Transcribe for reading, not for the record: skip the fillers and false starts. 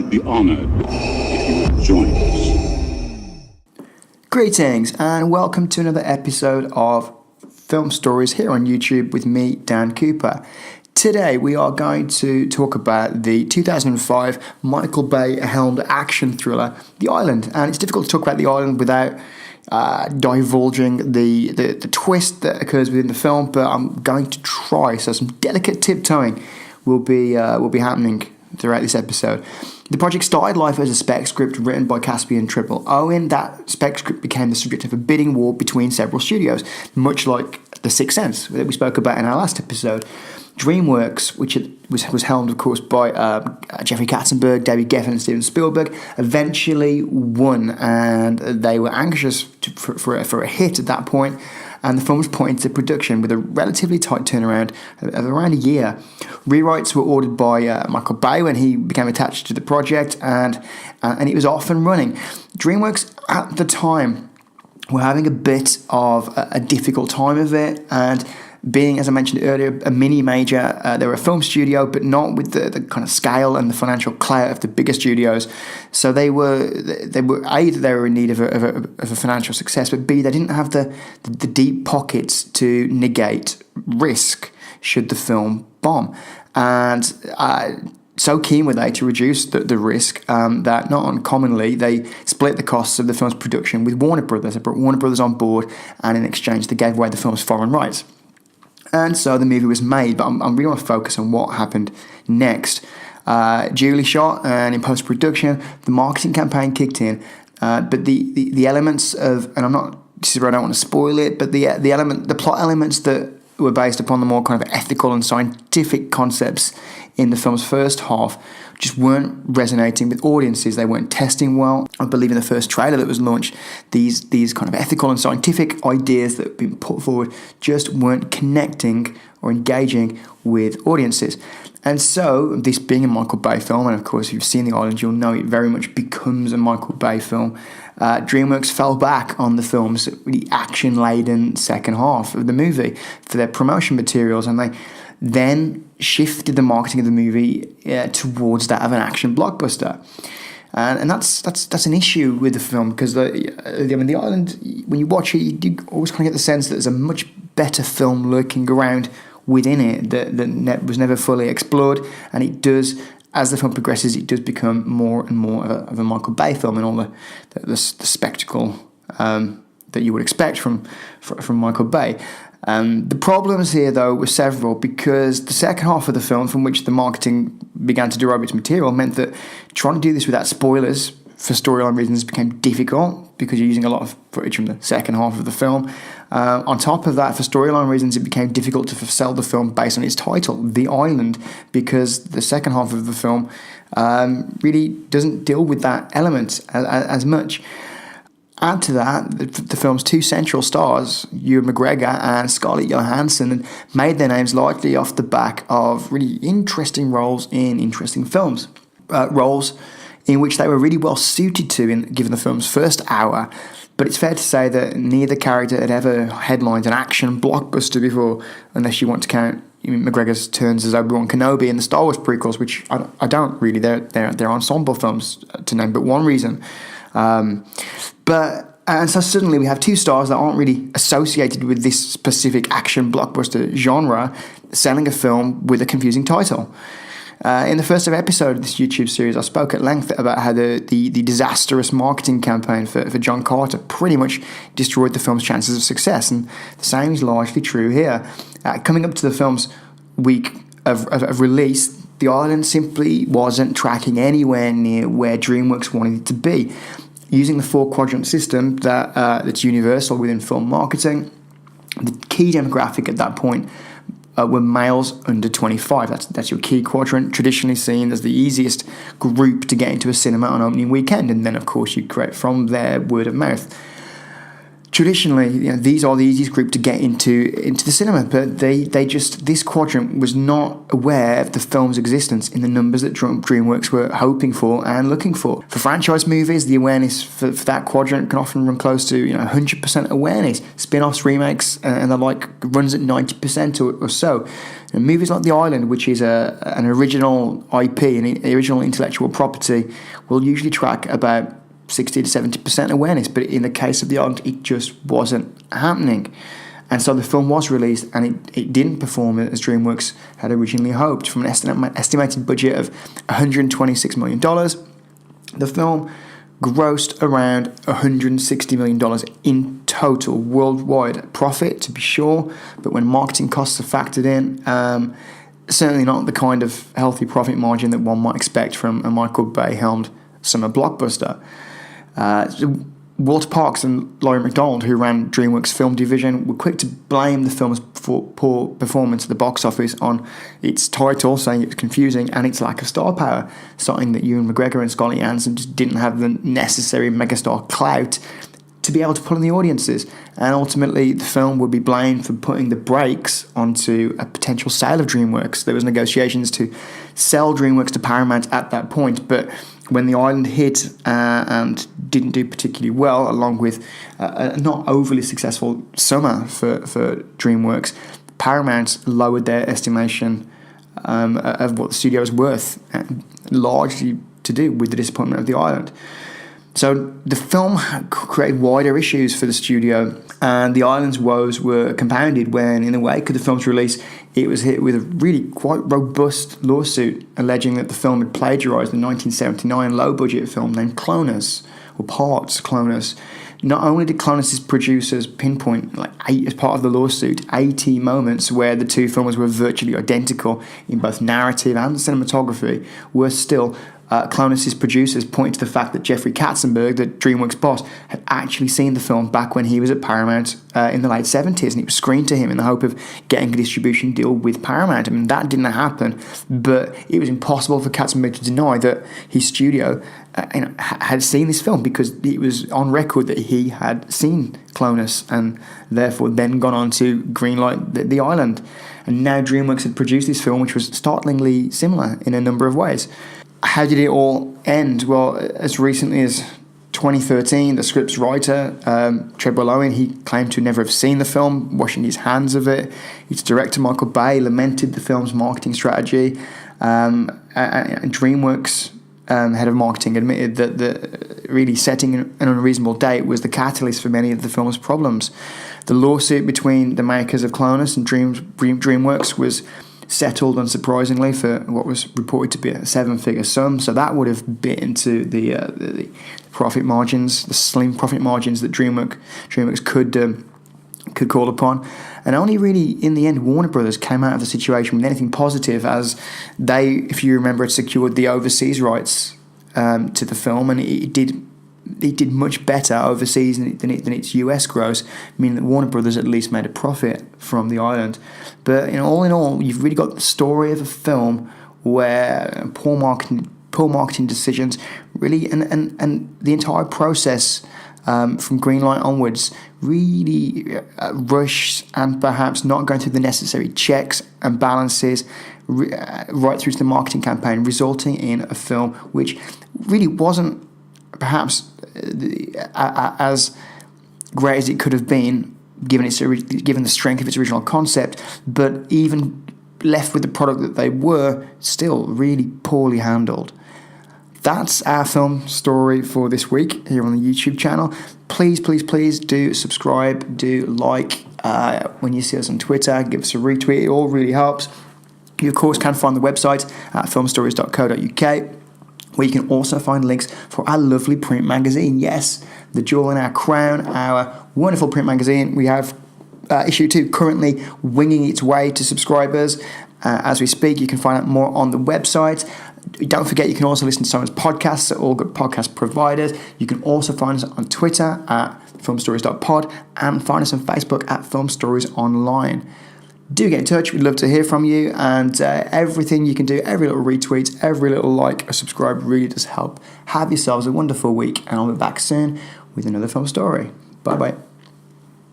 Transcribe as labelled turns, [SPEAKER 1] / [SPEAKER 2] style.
[SPEAKER 1] would be honored if you would join us.
[SPEAKER 2] Greetings and welcome to another episode of Film Stories here on YouTube with me, Dan Cooper. Today we are going to talk about the 2005 Michael Bay-helmed action thriller, The Island. And it's difficult to talk about The Island without divulging the twist that occurs within the film, but I'm going to try. So some delicate tiptoeing will be happening throughout this episode. The project started life as a spec script written by Caspian Triple Owen. That spec script became the subject of a bidding war between several studios, much like The Sixth Sense that we spoke about in our last episode. Dreamworks, which was helmed, of course, by Jeffrey Katzenberg, David Geffen, and Steven Spielberg, eventually won, and they were anxious for a hit at that point. And the film was put into production with a relatively tight turnaround of around a year. Rewrites were ordered by Michael Bay when he became attached to the project, and it was off and running. Dreamworks at the time were having a bit of a difficult time of it, and being, as I mentioned earlier, a mini major, they were a film studio, but not with the kind of scale and the financial clout of the bigger studios. So they were A, they were in need of a financial success, but B, they didn't have the deep pockets to negate risk should the film bomb. And so keen were they to reduce the risk that not uncommonly they split the costs of the film's production with Warner Brothers. They brought Warner Brothers on board, and in exchange they gave away the film's foreign rights. And so the movie was made, but I really want to focus on what happened next. Duly shot, and in post-production, the marketing campaign kicked in. But the elements of, and this is where I don't want to spoil it, but the plot elements that were based upon the more kind of ethical and scientific concepts in the film's first half just weren't resonating with audiences. They weren't testing well. I believe in the first trailer that was launched, these kind of ethical and scientific ideas that have been put forward just weren't connecting or engaging with audiences. And so, this being a Michael Bay film, and of course if you've seen The Island, you'll know it very much becomes a Michael Bay film, Dreamworks fell back on the film's really action-laden second half of the movie for their promotion materials, and they then shifted the marketing of the movie towards that of an action blockbuster. And that's an issue with the film, because The Island, when you watch it, you do always kind of get the sense that there's a much better film lurking around within it that was never fully explored, and it does, as the film progresses, it does become more and more of a Michael Bay film, and all the spectacle that you would expect from Michael Bay. The problems here, though, were several, because the second half of the film, from which the marketing began to derive its material, meant that trying to do this without spoilers for storyline reasons became difficult, because you're using a lot of footage from the second half of the film. On top of that, for storyline reasons, it became difficult to sell the film based on its title, The Island, because the second half of the film really doesn't deal with that element as much. Add to that, the film's two central stars, Ewan McGregor and Scarlett Johansson, made their names largely off the back of really interesting roles in interesting films. Roles in which they were really well suited to, given the film's first hour. But it's fair to say that neither character had ever headlined an action blockbuster before, unless you want to count McGregor's turns as Obi-Wan Kenobi in the Star Wars prequels, which I don't really. They're ensemble films, to name but one reason. And so suddenly we have two stars that aren't really associated with this specific action blockbuster genre selling a film with a confusing title. In the first episode of this YouTube series, I spoke at length about how the disastrous marketing campaign for John Carter pretty much destroyed the film's chances of success, and the same is largely true here. Coming up to the film's week of release, The Island simply wasn't tracking anywhere near where Dreamworks wanted it to be. Using the 4-quadrant system that's universal within film marketing, the key demographic at that point were males under 25. That's your key quadrant, traditionally seen as the easiest group to get into a cinema on opening weekend, and then of course you create from there word of mouth. traditionally, these are the easiest group to get into the cinema, but this quadrant was not aware of the film's existence in the numbers that DreamWorks were hoping for and looking for. For franchise movies, the awareness for that quadrant can often run close to 100% awareness. Spin-offs, remakes, and the like runs at 90% or so. And movies like The Island, which is an original IP, an original intellectual property, will usually track about 60 to 70% awareness, but in the case of The Island, it just wasn't happening. And so the film was released, and it didn't perform as DreamWorks had originally hoped. From an estimated budget of $126 million, the film grossed around $160 million in total worldwide profit, to be sure, but when marketing costs are factored in, certainly not the kind of healthy profit margin that one might expect from a Michael Bay-helmed summer blockbuster. Walter Parkes and Laurie McDonald, who ran DreamWorks' film division, were quick to blame the film's poor performance at the box office on its title, saying it was confusing, and its lack of star power, citing that Ewan McGregor and Scarlett Johansson just didn't have the necessary megastar clout to be able to pull in the audiences. And ultimately, the film would be blamed for putting the brakes onto a potential sale of DreamWorks. There was negotiations to sell DreamWorks to Paramount at that point, but when The Island hit and didn't do particularly well, along with a not overly successful summer for DreamWorks, Paramount lowered their estimation of what the studio was worth, largely to do with the disappointment of The Island. So the film created wider issues for the studio, and The Island's woes were compounded when, in the wake of the film's release, it was hit with a really quite robust lawsuit alleging that the film had plagiarised the 1979 low-budget film named Clonus, or Parts Clonus. Not only did Clonus' producers pinpoint, as part of the lawsuit, 80 moments where the two films were virtually identical in both narrative and cinematography, worse still, Clonus' producers point to the fact that Jeffrey Katzenberg, the DreamWorks boss, had actually seen the film back when he was at Paramount in the late 70s, and it was screened to him in the hope of getting a distribution deal with Paramount. I mean, that didn't happen, but it was impossible for Katzenberg to deny that his studio had seen this film, because it was on record that he had seen Clonus and therefore then gone on to greenlight The Island. And now DreamWorks had produced this film, which was startlingly similar in a number of ways. How did it all end? Well, as recently as 2013, the script's writer, Treadwell Owen, he claimed to never have seen the film, washing his hands of it. Its director, Michael Bay, lamented the film's marketing strategy. And DreamWorks head of marketing admitted that really setting an unreasonable date was the catalyst for many of the film's problems. The lawsuit between the makers of Clonus and DreamWorks was settled, unsurprisingly, for what was reported to be a seven-figure sum. So that would have bit into the profit margins, the slim profit margins that DreamWorks could call upon. And only really, in the end, Warner Brothers came out of the situation with anything positive, as they, if you remember, had secured the overseas rights to the film, and it did much better overseas than its US gross, meaning that Warner Brothers at least made a profit from The Island. But all in all, you've really got the story of a film where poor marketing decisions really, and the entire process from greenlight onwards, really rushed and perhaps not going through the necessary checks and balances right through to the marketing campaign, resulting in a film which really wasn't perhaps as great as it could have been, given the strength of its original concept, but even left with the product that they were, still really poorly handled. That's our film story for this week here on the YouTube channel. Please do subscribe, do like. When you see us on Twitter, give us a retweet. It all really helps. You, of course, can find the website at filmstories.co.uk, where you can also find links for our lovely print magazine. Yes, the jewel in our crown, our wonderful print magazine. We have issue 2 currently winging its way to subscribers. As we speak, you can find out more on the website. Don't forget, you can also listen to Simon's podcasts at all good podcast providers. You can also find us on Twitter at filmstories.pod and find us on Facebook at Film Stories Online. Do get in touch. We'd love to hear from you, and everything you can do, every little retweet, every little like or subscribe really does help. Have yourselves a wonderful week, and I'll be back soon with another film story. Bye-bye.